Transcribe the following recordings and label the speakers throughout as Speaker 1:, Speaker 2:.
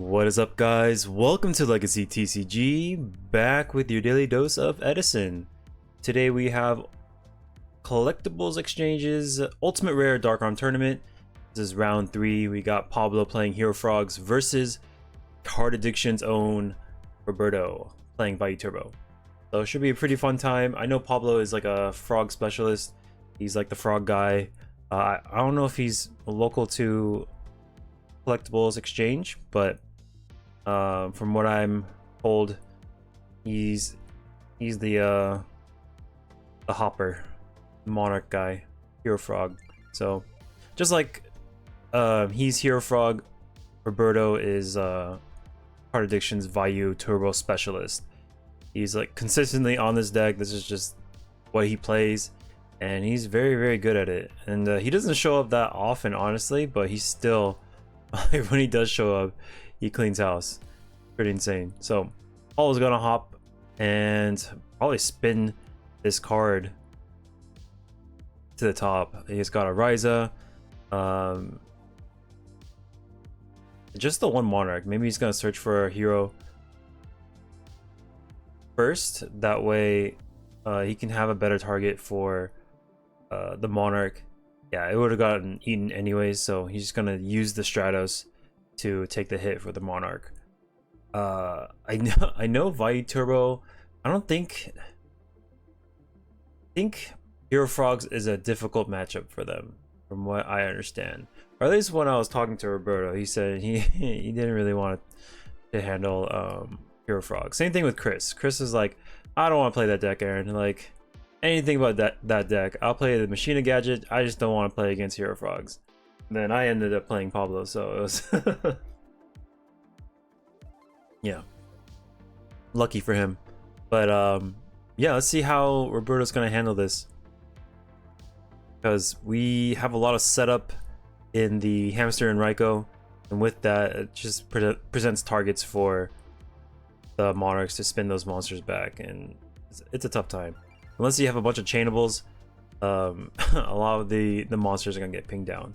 Speaker 1: What is up, guys? Welcome to Legacy TCG, back with your daily dose of EDISON. Today we have Collectibles Exchange's Ultimate Rare Dark Arm Tournament. This is round 3. We got Pablo playing Hero Frogs versus Card Addiction's own Alberto playing Vayu Turbo. So it should be a pretty fun time. I know Pablo is like a frog specialist. He's like the frog guy. I don't know if he's local to Collectibles Exchange, but from what I'm told, he's the hopper monarch guy, Hero Frog. So just like he's Hero Frog, Alberto is Card Addiction's Vayu Turbo specialist. He's like consistently on this deck. This is just what he plays, and he's very good at it. And he doesn't show up that often, honestly, but he's still when he does show up, he cleans house. Pretty insane. So Paul's gonna hop and probably spin this card to the top. He's got a Ryza, just the one monarch. Maybe he's gonna search for a hero first, that way he can have a better target for the monarch. Yeah, it would have gotten eaten anyways, so he's just gonna use the Stratos to take the hit for the monarch. I know Vayu Turbo. I don't think Hero Frogs is a difficult matchup for them, from what I understand. Or at least when I was talking to Roberto, he said he didn't really want to handle Hero Frogs. Same thing with Chris. Chris is like, I don't want to play that deck, Aaron. Like, anything about that deck, I'll play the Machina Gadget. I just don't want to play against Hero Frogs. And then I ended up playing Pablo, so it was yeah, lucky for him. But yeah, let's see how Roberto's gonna handle this, because we have a lot of setup in the Hamster and Raiko, and with that it just presents targets for the monarchs to spin those monsters back, and it's a tough time. Unless you have a bunch of chainables, a lot of the monsters are gonna get pinged down.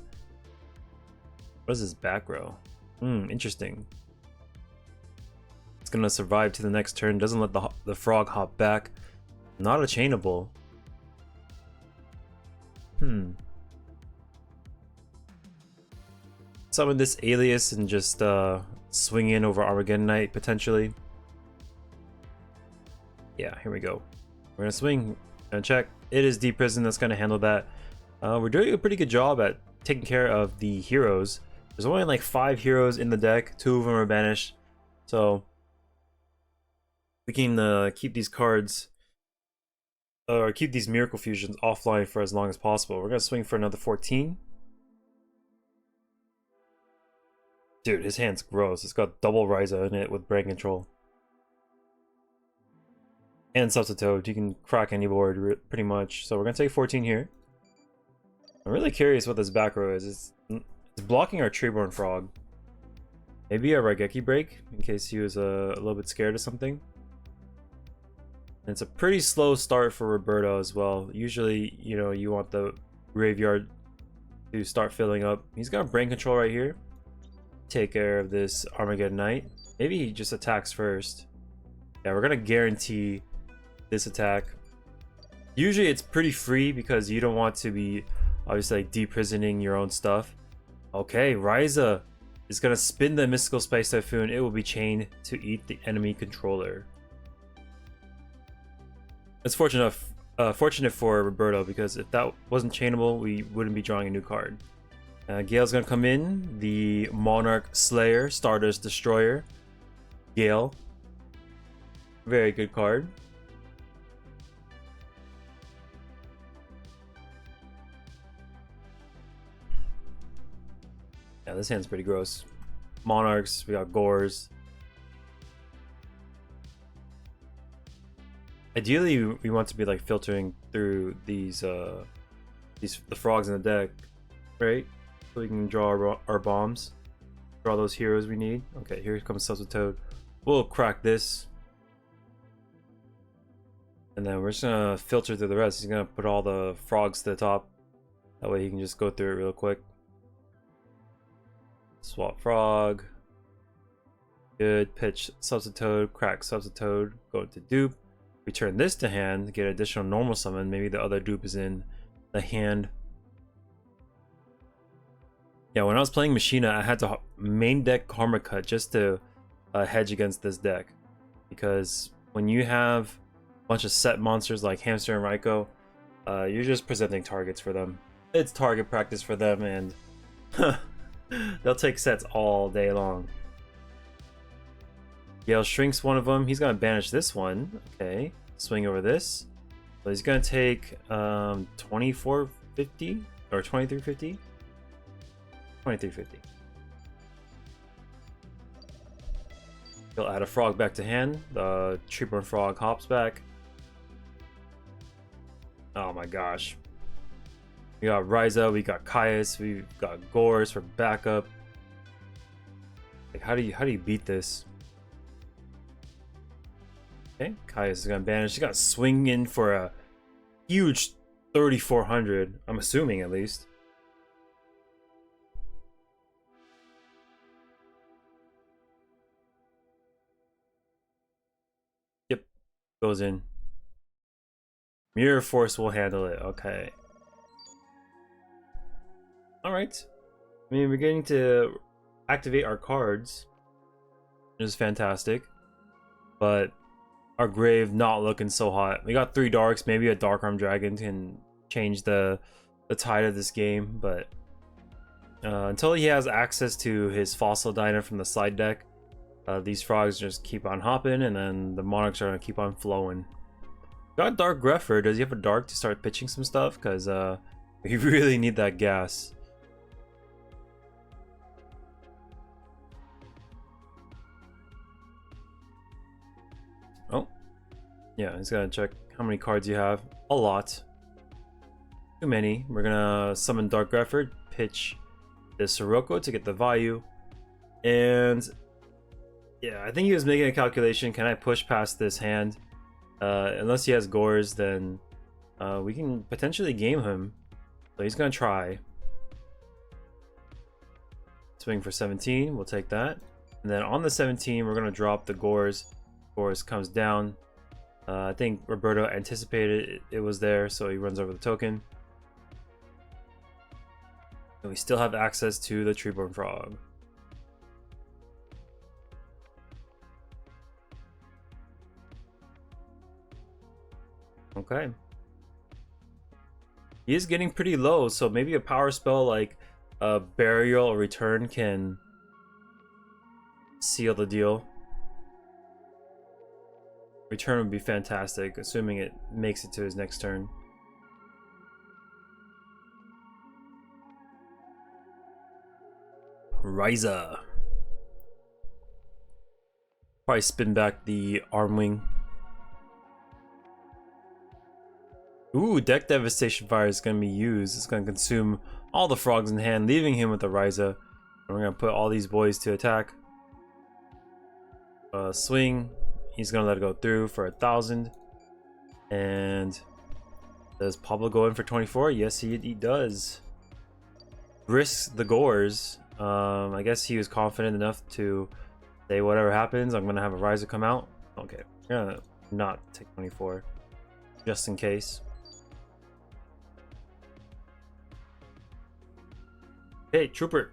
Speaker 1: What is this back row? Interesting. It's gonna survive to the next turn. Doesn't let the frog hop back. Not a chainable. Summon this alias and just swing in over Armageddon Knight potentially. Yeah, here we go. We're gonna swing and check. It is Deep Prison that's gonna handle that. We're doing a pretty good job at taking care of the heroes. There's only like 5 heroes in the deck. 2 of them are banished, so we can keep these cards or keep these Miracle Fusions offline for as long as possible. We're gonna swing for another 14. Dude, his hand's gross. It's got double Ryza in it with brain control. And Substitute, you can crack any board pretty much. So we're gonna take 14 here. I'm really curious what this back row is. It's blocking our Treeborn Frog. Maybe a Raigeki break in case he was a little bit scared of something. And it's a pretty slow start for Roberto as well. Usually, you know, you want the graveyard to start filling up. He's got brain control right here. Take care of this Armageddon Knight. Maybe he just attacks first. Yeah, we're gonna guarantee this attack. Usually it's pretty free because you don't want to be obviously like deprisoning your own stuff. Okay, Ryza is gonna spin the Mystical Space Typhoon. It will be chained to eat the enemy controller. It's fortunate for Roberto, because if that wasn't chainable, we wouldn't be drawing a new card. Gale's gonna come in, the Monarch Slayer, Stardust Destroyer. Gale, very good card. Yeah, this hand's pretty gross. Monarchs, we got Gores. Ideally, we want to be like filtering through the frogs in the deck, right? So we can draw our bombs, draw those heroes we need. Okay, here comes Substitute. We'll crack this, and then we're just gonna filter through the rest. He's gonna put all the frogs to the top. That way he can just go through it real quick. Swap frog. Good. Pitch Substitute, crack Substitute, go to dupe. Return this to hand, get additional normal summon. Maybe the other dupe is in the hand. Yeah, when I was playing Machina, I had to main deck Karma Cut just to hedge against this deck. Because when you have a bunch of set monsters like Hamster and Raiko, you're just presenting targets for them. It's target practice for them, and they'll take sets all day long. Yale shrinks one of them. He's gonna banish this one. Okay, swing over this. So he's gonna take 2450 or 2350. 2350. He'll add a frog back to hand. The Treeborn Frog hops back. Oh my gosh. We got Ryza, we got Caius, we got Gores for backup. Like, how do you beat this? Okay, Caius is gonna banish. He's got swing in for a huge 3400. I'm assuming, at least. Yep, goes in. Mirror Force will handle it. Okay. All right. I mean, we're getting to activate our cards, which is fantastic. But our grave not looking so hot. We got 3 darks. Maybe a Dark Arm Dragon can change the tide of this game. But until he has access to his Fossil Diner from the side deck, these frogs just keep on hopping, and then the Monarchs are gonna keep on flowing. Got Dark Greffer. Does he have a Dark to start pitching some stuff? Because we really need that gas. Oh, yeah, he's gonna check how many cards you have. A lot. Too many. We're gonna summon Dark Greffer, pitch the Sirocco to get the Vayu. And yeah, I think he was making a calculation. Can I push past this hand? Unless he has Gores, then we can potentially game him. So he's gonna try. Swing for 17, we'll take that. And then on the 17, we're gonna drop the Gores. Gores comes down. I think Roberto anticipated it was there, so he runs over the token. And we still have access to the Treeborn Frog. Okay. He is getting pretty low, so maybe a power spell like Burial or Return can seal the deal. Return would be fantastic, assuming it makes it to his next turn. Ryza. Probably spin back the Armwing. Ooh, Deck Devastation Fire is going to be used. It's going to consume all the frogs in hand, leaving him with the Ryza. And we're going to put all these boys to attack. Swing. He's going to let it go through for 1,000. And does Pablo go in for 24? Yes, he does. Risks the Gores. I guess he was confident enough to say whatever happens, I'm going to have a Ryza come out. Okay, we're going to not take 24. Just in case. Hey, Trooper.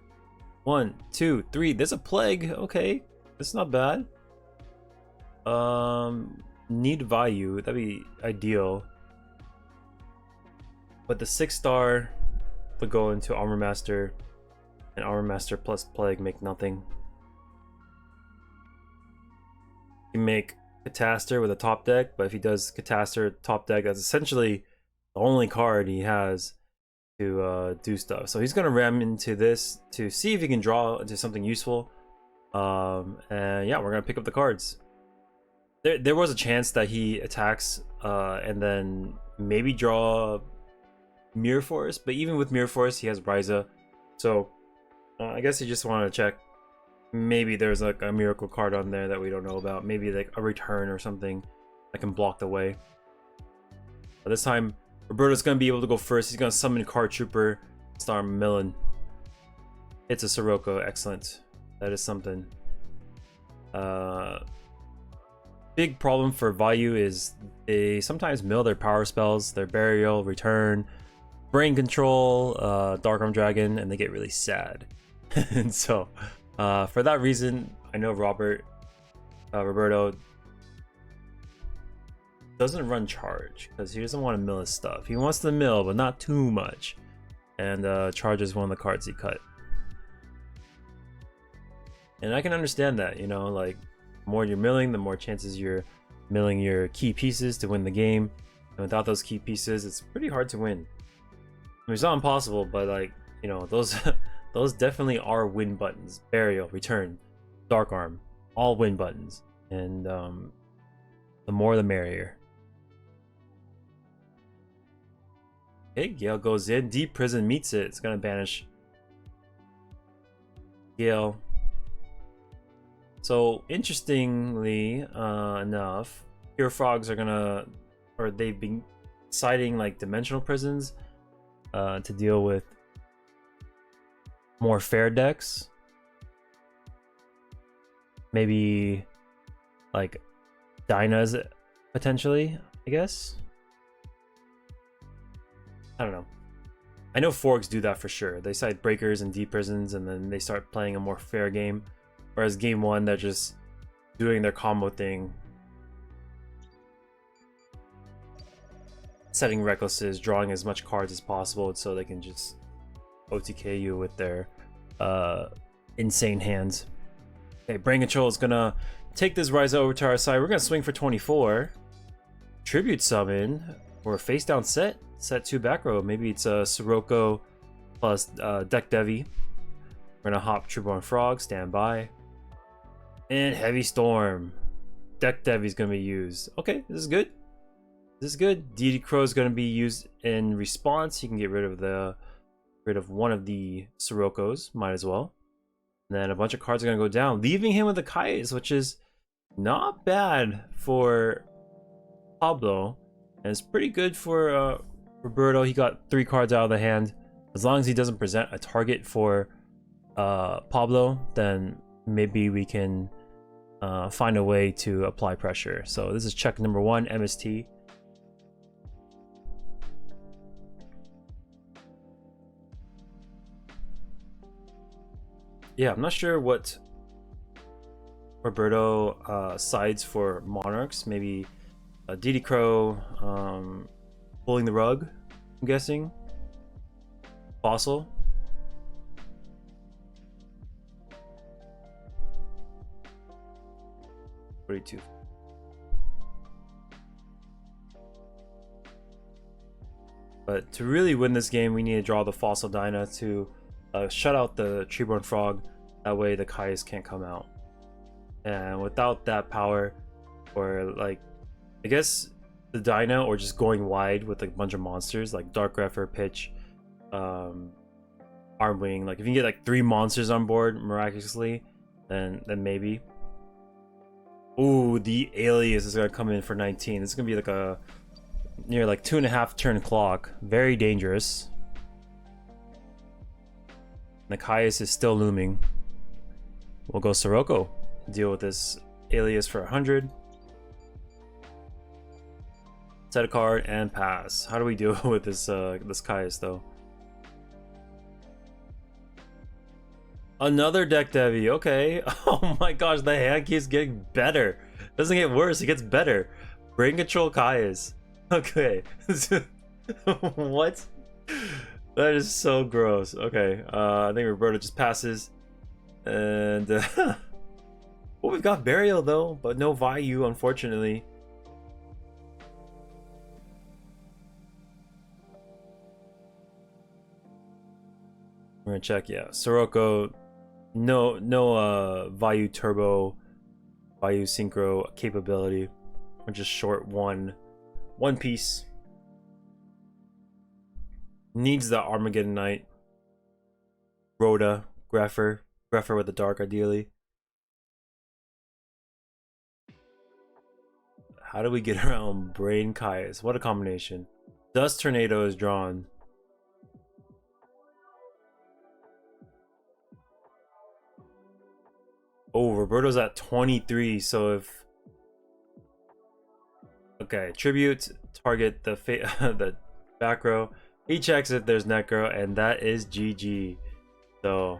Speaker 1: 1, 2, 3. There's a Plague. Okay, that's not bad. Need Vayu. That'd be ideal. But the 6-star will go into Armor Master, and Armor Master plus Plague make nothing. You make Cataster with a top deck, but if he does Cataster top deck, that's essentially the only card he has to do stuff. So he's gonna ram into this to see if he can draw into something useful. And yeah, we're gonna pick up the cards. There was a chance that he attacks and then maybe draw Mirror Force, but even with Mirror Force, he has Ryza. So I guess he just wanted to check. Maybe there's like a miracle card on there that we don't know about. Maybe like a return or something that can block the way. But this time, Roberto's gonna be able to go first. He's gonna summon Card Trooper, Star Millen. It's a Sirocco, excellent. That is something. Big problem for Vayu is they sometimes mill their power spells, their burial, return, brain control, Dark Arm Dragon, and they get really sad. And so for that reason, I know Roberto doesn't run charge because he doesn't want to mill his stuff. He wants to mill, but not too much. And charge is one of the cards he cut. And I can understand that, you know, like, the more you're milling, the more chances you're milling your key pieces to win the game. And without those key pieces, it's pretty hard to win. I mean, it's not impossible, but like, you know, those those definitely are win buttons. Burial, return, Dark Arm, all win buttons. And the more the merrier. Okay, Gale goes in. Deep Prison meets it. It's gonna banish Gale. So interestingly enough, Pure Frogs are gonna, or they've been citing like dimensional prisons to deal with more fair decks. Maybe like Dynas potentially, I guess. I don't know. I know Forks do that for sure. They cite breakers and deep prisons and then they start playing a more fair game. Whereas game one, they're just doing their combo thing. Setting recklesses, drawing as much cards as possible so they can just OTK you with their insane hands. Okay, Brain Control is gonna take this Rise over to our side. We're gonna swing for 24. Tribute Summon or face down set 2 back row. Maybe it's a Sirocco plus Deck Devi. We're gonna hop Trueborn Frog, stand by. And Heavy Storm. Deck Devi is gonna be used. Okay, this is good. This is good. Deity Crow is gonna be used in response. You can get rid of one of the Siroccos, might as well. And then a bunch of cards are gonna go down, leaving him with the Kais, which is not bad for Pablo. And it's pretty good for Roberto. He got 3 cards out of the hand. As long as he doesn't present a target for Pablo, then maybe we can find a way to apply pressure. So this is check number 1, MST. Yeah, I'm not sure what Roberto sides for Monarchs. Maybe Deity Crow pulling the rug, I'm guessing. Fossil. $42. But to really win this game, we need to draw the Fossil Dyna to shut out the Treeborn Frog. That way the Kais can't come out. And without that power, or like, I guess the Dyna, or just going wide with like a bunch of monsters like Dark Grepher, Pitch, Armwing. Like if you can get like 3 monsters on board miraculously, then maybe. Ooh, the Alias is gonna come in for 19. This is gonna be like a near like 2.5 turn clock. Very dangerous. The Kaius is still looming. We'll go Sirocco. Deal with this Alias for 100. Set a card and pass. How do we deal with this this Kaius though? Another Deck Devi, okay. Oh my gosh, the hand keeps getting better. Doesn't get worse, it gets better. Brain Control Kaius. Okay. What? That is so gross. Okay, I think Roberto just passes. And well, we've got Burial though, but no Vayu, unfortunately. We're gonna check, yeah. Sirocco, no Vayu Turbo, Vayu Synchro capability. We're just short one piece. Needs the Armageddon Knight. Rhoda, Grepher with the dark ideally. How do we get around Brain Kaius? What a combination. Dust Tornado is drawn. Oh, Roberto's at 23. So if okay, tribute, target the the back row. He checks if there's necro, and that is GG. So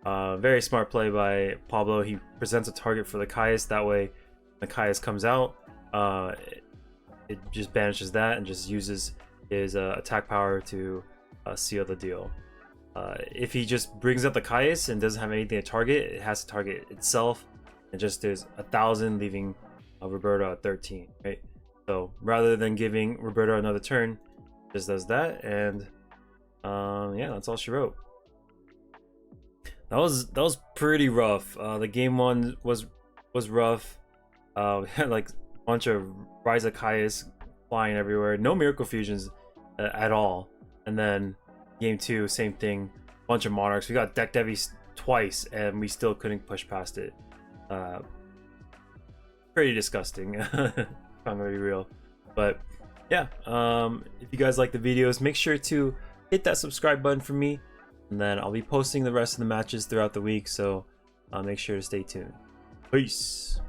Speaker 1: very smart play by Pablo. He presents a target for the Caius. That way, the Caius comes out. It just banishes that and just uses his attack power to seal the deal. If he just brings up the Caius and doesn't have anything to target, it has to target itself. And just is 1,000, leaving Roberto at 13. Right. So rather than giving Roberto another turn, just does that, and yeah, that's all she wrote. That was pretty rough. The game one was rough. We had like a bunch of Rise of Caius flying everywhere. No Miracle Fusions at all. And then game two, same thing. Bunch of Monarchs. We got decked heavy twice, and we still couldn't push past it. Pretty disgusting. If I'm gonna be real. But yeah, if you guys like the videos, make sure to hit that subscribe button for me, and then I'll be posting the rest of the matches throughout the week, so make sure to stay tuned. Peace.